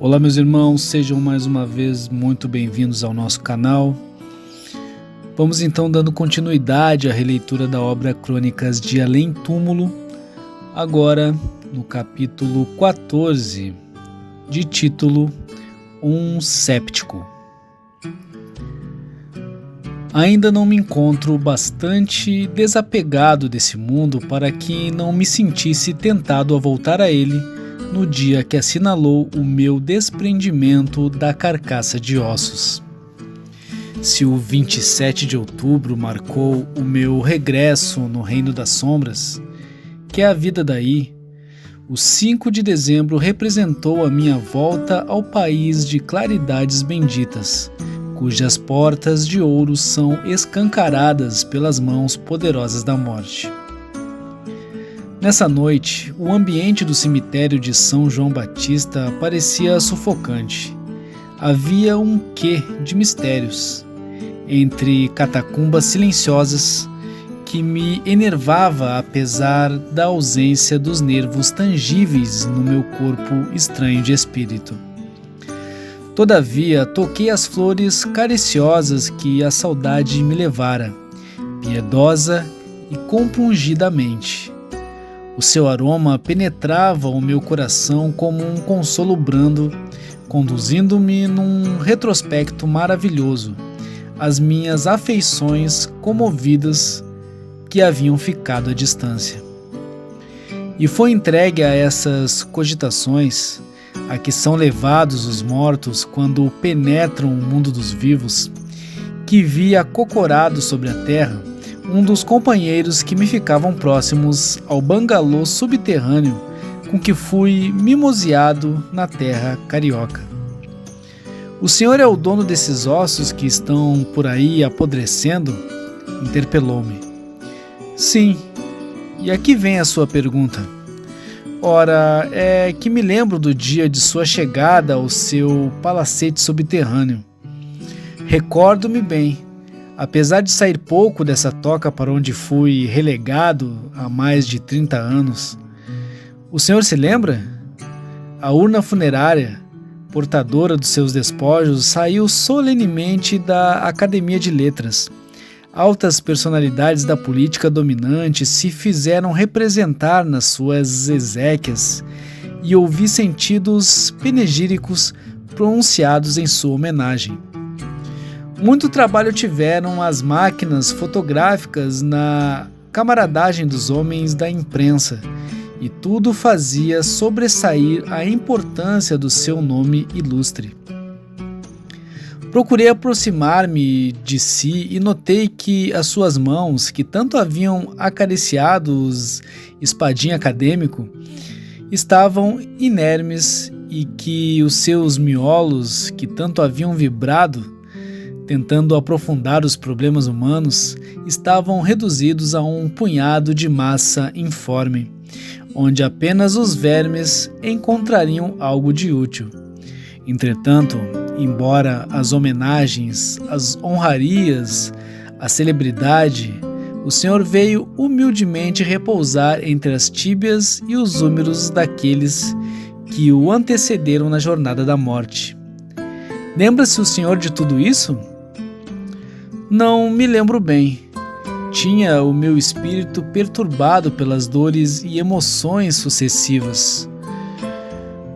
Olá, meus irmãos, sejam mais uma vez muito bem-vindos ao nosso canal. Vamos então dando continuidade à releitura da obra Crônicas de Além Túmulo, agora no capítulo 14, de título Um Séptico. Ainda não me encontro bastante desapegado desse mundo para que não me sentisse tentado a voltar a ele no dia que assinalou o meu desprendimento da carcaça de ossos. Se o 27 de outubro marcou o meu regresso no Reino das Sombras, que é a vida daí, o 5 de dezembro representou a minha volta ao país de claridades benditas, cujas portas de ouro são escancaradas pelas mãos poderosas da morte. Nessa noite, o ambiente do cemitério de São João Batista parecia sufocante. Havia um quê de mistérios, entre catacumbas silenciosas, que me enervava apesar da ausência dos nervos tangíveis no meu corpo estranho de espírito. Todavia, toquei as flores cariciosas que a saudade me levara, piedosa e compungidamente. O seu aroma penetrava o meu coração como um consolo brando, conduzindo-me num retrospecto maravilhoso, às minhas afeições comovidas que haviam ficado à distância. E foi entregue a essas cogitações, a que são levados os mortos quando penetram o mundo dos vivos, que vi acocorado sobre a terra um dos companheiros que me ficavam próximos ao bangalô subterrâneo com que fui mimoseado na terra carioca. O senhor é o dono desses ossos que estão por aí apodrecendo? Interpelou-me. Sim, e aqui vem a sua pergunta. Ora, é que me lembro do dia de sua chegada ao seu palacete subterrâneo. Recordo-me bem. Apesar de sair pouco dessa toca para onde fui relegado há mais de 30 anos, o senhor se lembra? A urna funerária, portadora dos seus despojos, saiu solenemente da Academia de Letras. Altas personalidades da política dominante se fizeram representar nas suas exéquias e ouvi sentidos panegíricos pronunciados em sua homenagem. Muito trabalho tiveram as máquinas fotográficas na camaradagem dos homens da imprensa, e tudo fazia sobressair a importância do seu nome ilustre. Procurei aproximar-me de si e notei que as suas mãos, que tanto haviam acariciado os espadim acadêmico, estavam inermes e que os seus miolos, que tanto haviam vibrado, tentando aprofundar os problemas humanos, estavam reduzidos a um punhado de massa informe, onde apenas os vermes encontrariam algo de útil. Entretanto, embora as homenagens, as honrarias, a celebridade, o senhor veio humildemente repousar entre as tíbias e os úmeros daqueles que o antecederam na jornada da morte. Lembra-se o senhor de tudo isso? Não me lembro bem. Tinha o meu espírito perturbado pelas dores e emoções sucessivas,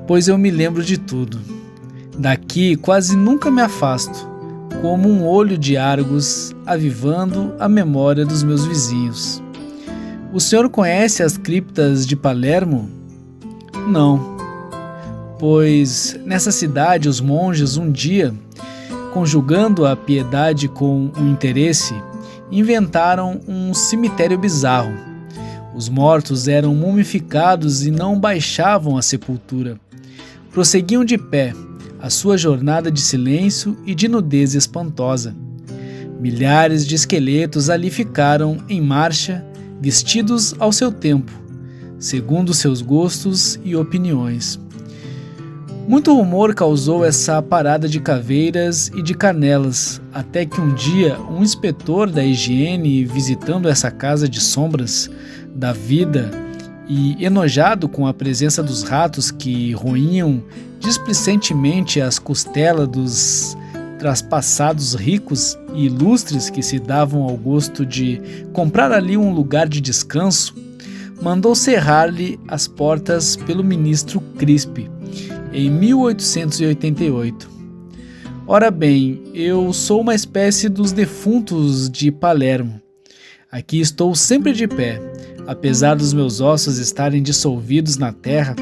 pois eu me lembro de tudo. Daqui quase nunca me afasto, como um olho de Argos avivando a memória dos meus vizinhos. O senhor conhece as criptas de Palermo? Não, pois nessa cidade os monges um dia, conjugando a piedade com o interesse, inventaram um cemitério bizarro. Os mortos eram mumificados e não baixavam à sepultura. Prosseguiam de pé a sua jornada de silêncio e de nudez espantosa. Milhares de esqueletos ali ficaram em marcha, vestidos ao seu tempo, segundo seus gostos e opiniões. Muito rumor causou essa parada de caveiras e de canelas, até que um dia um inspetor da higiene, visitando essa casa de sombras da vida e enojado com a presença dos ratos que roíam displicentemente às costelas dos traspassados ricos e ilustres que se davam ao gosto de comprar ali um lugar de descanso, mandou cerrar-lhe as portas pelo ministro Crispe, em 1888. Ora bem, eu sou uma espécie dos defuntos de Palermo. Aqui estou sempre de pé, apesar dos meus ossos estarem dissolvidos na terra,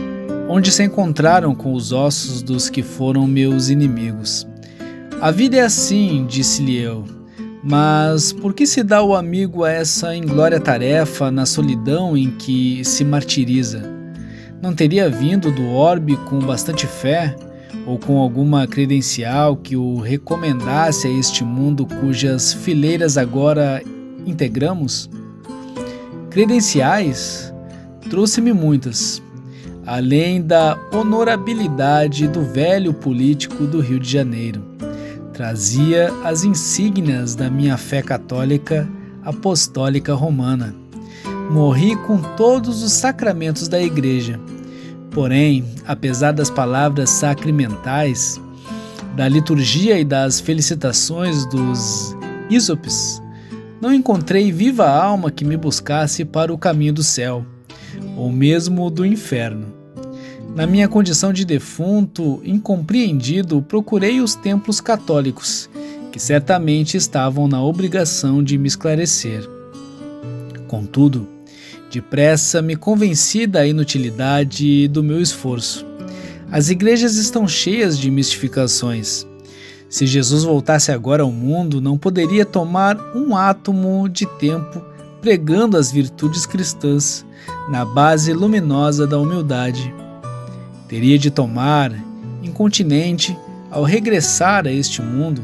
onde se encontraram com os ossos dos que foram meus inimigos. A vida é assim, disse-lhe eu, mas por que se dá o amigo a essa inglória tarefa na solidão em que se martiriza? Não teria vindo do orbe com bastante fé, ou com alguma credencial que o recomendasse a este mundo cujas fileiras agora integramos? Credenciais? Trouxe-me muitas, além da honorabilidade do velho político do Rio de Janeiro. Trazia as insígnias da minha fé católica apostólica romana. Morri com todos os sacramentos da Igreja. Porém, apesar das palavras sacramentais, da liturgia e das felicitações dos ísopes, não encontrei viva alma que me buscasse para o caminho do céu, ou mesmo do inferno. Na minha condição de defunto incompreendido, procurei os templos católicos, que certamente estavam na obrigação de me esclarecer. Contudo, depressa me convenci da inutilidade do meu esforço. As igrejas estão cheias de mistificações. Se Jesus voltasse agora ao mundo, não poderia tomar um átomo de tempo pregando as virtudes cristãs na base luminosa da humildade. Teria de tomar, incontinente, ao regressar a este mundo,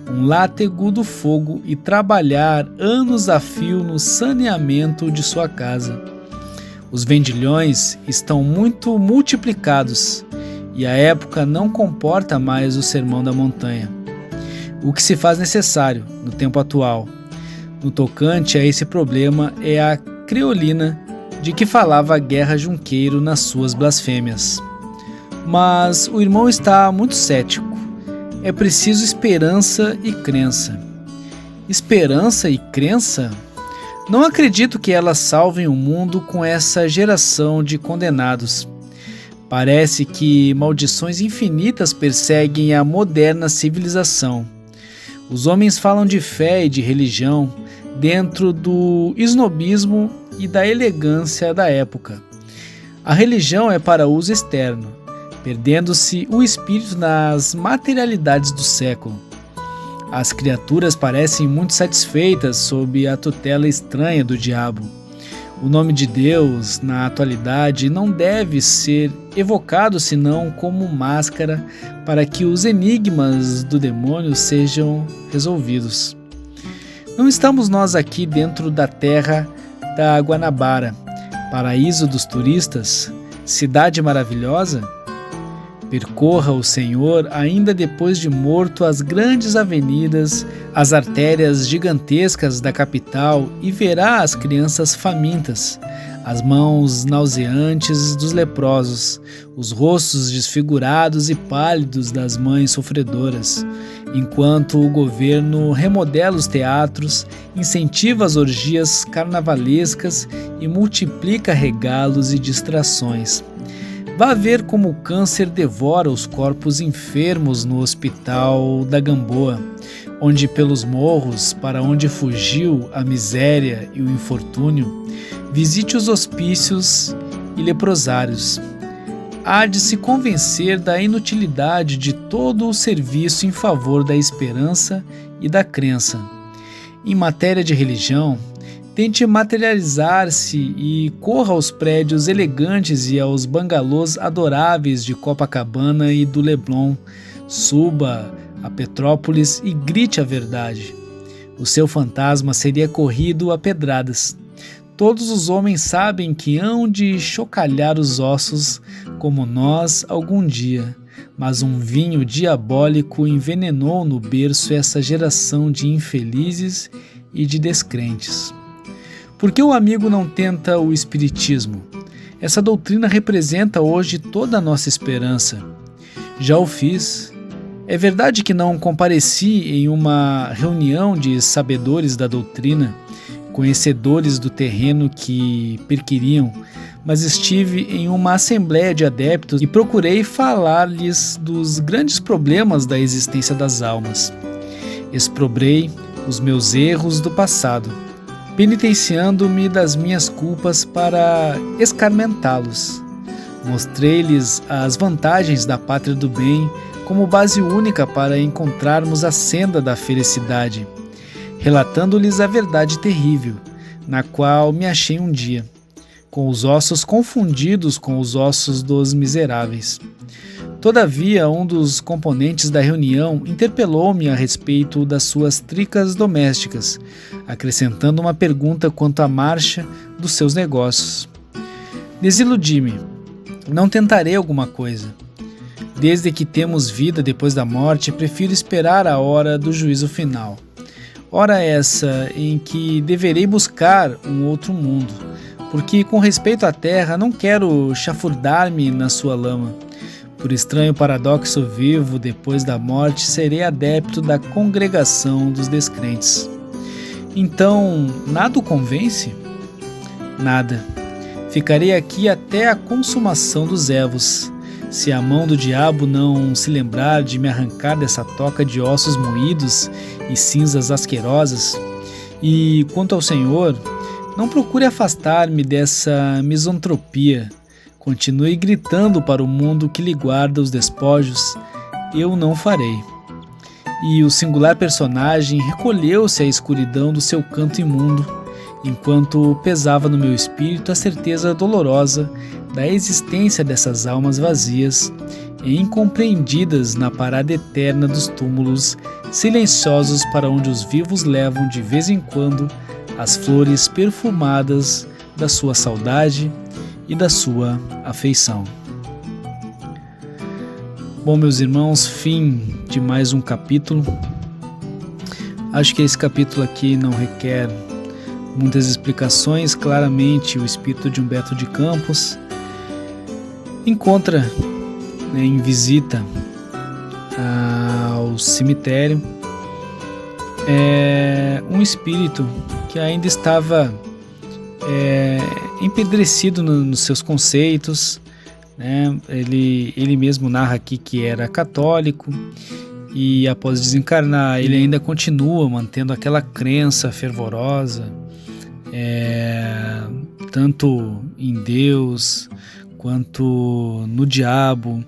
um látego do fogo e trabalhar anos a fio no saneamento de sua casa. Os vendilhões estão muito multiplicados e a época não comporta mais o sermão da montanha. O que se faz necessário no tempo atual, no tocante a esse problema, é a creolina de que falava Guerra Junqueiro nas suas blasfêmias. Mas o irmão está muito cético. É preciso esperança e crença. Esperança e crença? Não acredito que elas salvem o mundo com essa geração de condenados. Parece que maldições infinitas perseguem a moderna civilização. Os homens falam de fé e de religião dentro do esnobismo e da elegância da época. A religião é para uso externo, perdendo-se o espírito nas materialidades do século. As criaturas parecem muito satisfeitas sob a tutela estranha do diabo. O nome de Deus, na atualidade, não deve ser evocado senão como máscara para que os enigmas do demônio sejam resolvidos. Não estamos nós aqui dentro da terra da Guanabara, paraíso dos turistas, cidade maravilhosa? Percorra o Senhor, ainda depois de morto, as grandes avenidas, as artérias gigantescas da capital e verá as crianças famintas, as mãos nauseantes dos leprosos, os rostos desfigurados e pálidos das mães sofredoras, enquanto o governo remodela os teatros, incentiva as orgias carnavalescas e multiplica regalos e distrações. Vá ver como o câncer devora os corpos enfermos no hospital da Gamboa, onde pelos morros para onde fugiu a miséria e o infortúnio, visite os hospícios e leprosários. Há de se convencer da inutilidade de todo o serviço em favor da esperança e da crença. Em matéria de religião, tente materializar-se e corra aos prédios elegantes e aos bangalôs adoráveis de Copacabana e do Leblon. Suba a Petrópolis e grite a verdade. O seu fantasma seria corrido a pedradas. Todos os homens sabem que hão de chocalhar os ossos como nós algum dia, mas um vinho diabólico envenenou no berço essa geração de infelizes e de descrentes. Por que o amigo não tenta o espiritismo? Essa doutrina representa hoje toda a nossa esperança. Já o fiz. É verdade que não compareci em uma reunião de sabedores da doutrina, conhecedores do terreno que perquiriam, mas estive em uma assembleia de adeptos e procurei falar-lhes dos grandes problemas da existência das almas. Exprobrei os meus erros do passado, penitenciando-me das minhas culpas para escarmentá-los. Mostrei-lhes as vantagens da pátria do bem como base única para encontrarmos a senda da felicidade, relatando-lhes a verdade terrível, na qual me achei um dia, com os ossos confundidos com os ossos dos miseráveis. Todavia, um dos componentes da reunião interpelou-me a respeito das suas tricas domésticas, acrescentando uma pergunta quanto à marcha dos seus negócios. Desiludi-me. Não tentarei alguma coisa. Desde que temos vida depois da morte, prefiro esperar a hora do juízo final. Hora essa em que deverei buscar um outro mundo, porque com respeito à terra não quero chafurdar-me na sua lama. Por estranho paradoxo vivo, depois da morte serei adepto da congregação dos descrentes. Então, nada o convence? Nada. Ficarei aqui até a consumação dos evos. Se a mão do diabo não se lembrar de me arrancar dessa toca de ossos moídos e cinzas asquerosas, e quanto ao Senhor, não procure afastar-me dessa misantropia. Continue gritando para o mundo que lhe guarda os despojos, eu não farei. E o singular personagem recolheu-se à escuridão do seu canto imundo, enquanto pesava no meu espírito a certeza dolorosa da existência dessas almas vazias e incompreendidas na parada eterna dos túmulos silenciosos para onde os vivos levam de vez em quando as flores perfumadas da sua saudade e da sua afeição. Bom, meus irmãos, fim de mais um capítulo. Acho que esse capítulo aqui não requer muitas explicações. Claramente o espírito de Humberto de Campos encontra, em visita ao cemitério, um espírito que ainda estava empedrecido nos seus conceitos, né? Ele mesmo narra aqui que era católico e após desencarnar ele ainda continua mantendo aquela crença fervorosa, tanto em Deus quanto no diabo.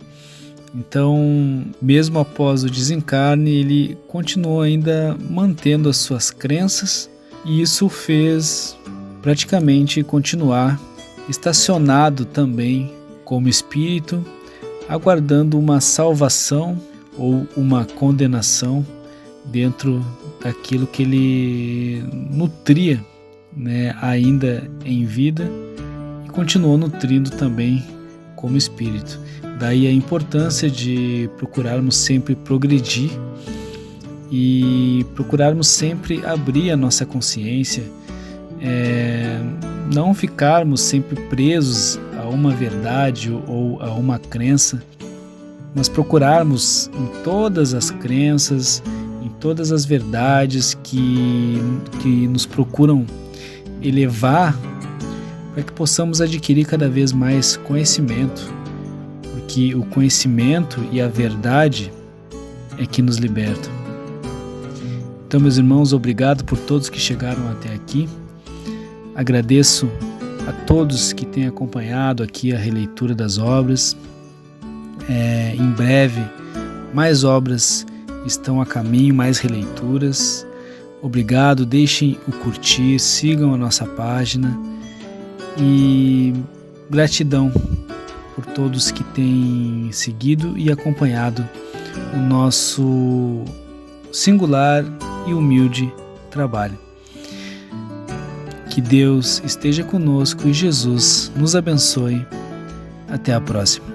Então, mesmo após o desencarne, ele continuou ainda mantendo as suas crenças, e isso o fez praticamente continuar estacionado também como espírito, aguardando uma salvação ou uma condenação dentro daquilo que ele nutria, né, ainda em vida, e continuou nutrindo também como espírito. Daí a importância de procurarmos sempre progredir e procurarmos sempre abrir a nossa consciência, não ficarmos sempre presos a uma verdade ou a uma crença, mas procurarmos em todas as crenças, em todas as verdades que nos procuram elevar, para que possamos adquirir cada vez mais conhecimento, porque o conhecimento e a verdade é que nos libertam. Então, meus irmãos, obrigado por todos que chegaram até aqui. Agradeço a todos que têm acompanhado aqui a releitura das obras. Em breve, mais obras estão a caminho, mais releituras. Obrigado, deixem o curtir, sigam a nossa página e gratidão por todos que têm seguido e acompanhado o nosso singular e humilde trabalho. Que Deus esteja conosco e Jesus nos abençoe. Até a próxima.